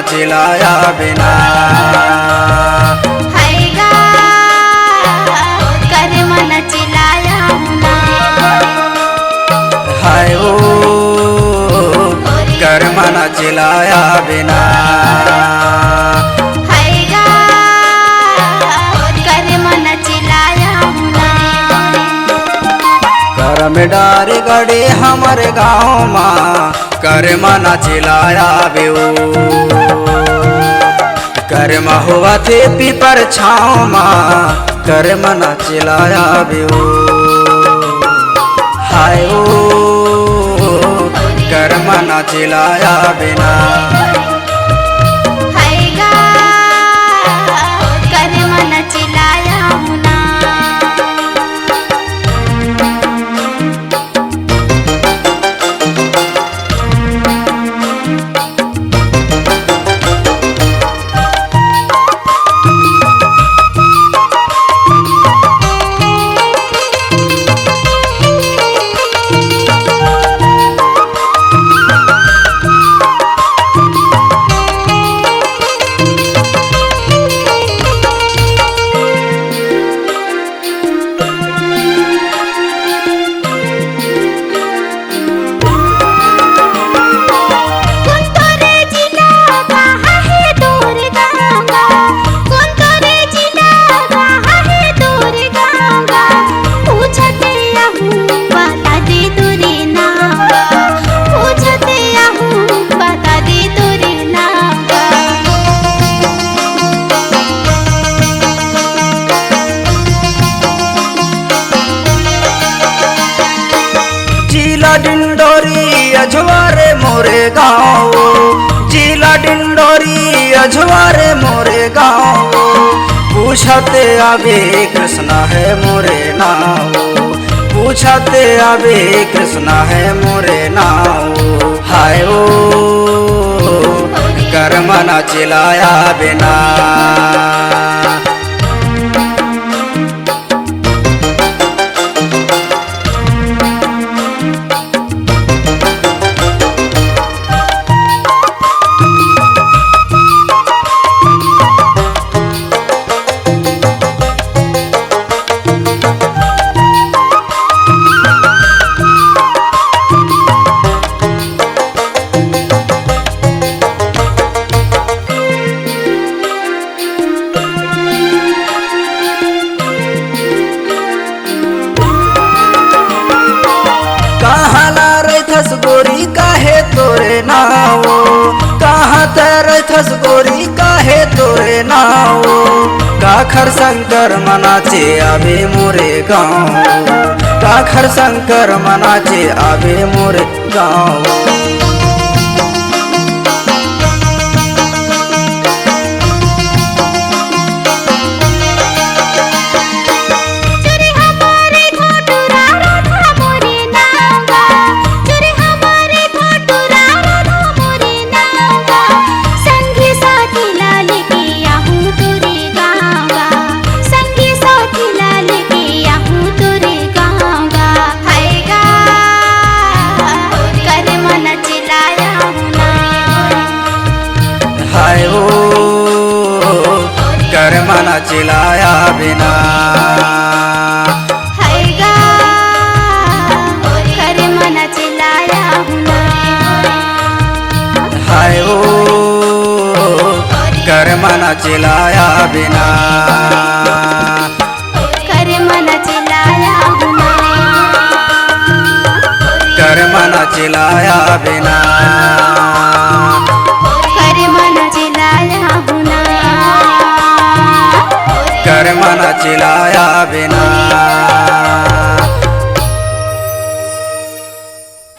चिलाया बिना। हैगा कर्म न चिलाया हुना, हाय ओ कर्म न चिलाया बिना। हैगा कर्म न चिलाया हुना। कर्म डारे गड़े हमारे गाँव माँ कर्म न चिलाया बेऊ। कर्म हुआ थे पीपर छाँव माँ कर्म न चिलाया बेऊ। हाय ओ कर्म न चिलाया बिना। हैगा कर्म न चिलाया हुना। डिंडोरी अजवारे मोरे गाँव, जिला डिंडोरी अजवारे मोरे गाँव। पूछते आवे कृष्णा है मोरे नाव, पूछते आवे कृष्णा है मोरे नाव। हाय ओ कर्म न चिलाया बिना। गोरी काहे तोरे नाव, कहाँ तरथस गोरी काहे तोरे नाव। काखर शंकर मनाचे आवे मोरे गाँव, काखर शंकर मनाचे आवे मोरे गाँव। हाय ओ कर्म न चिलाया बिना। हैगा कर्म न चिलाया हुना। हाय ओ कर्म न चिलाया बिना। कर्म न चिलाया हुना। कर्म न चिलाया बिना। कर्म न चिलाया बिना।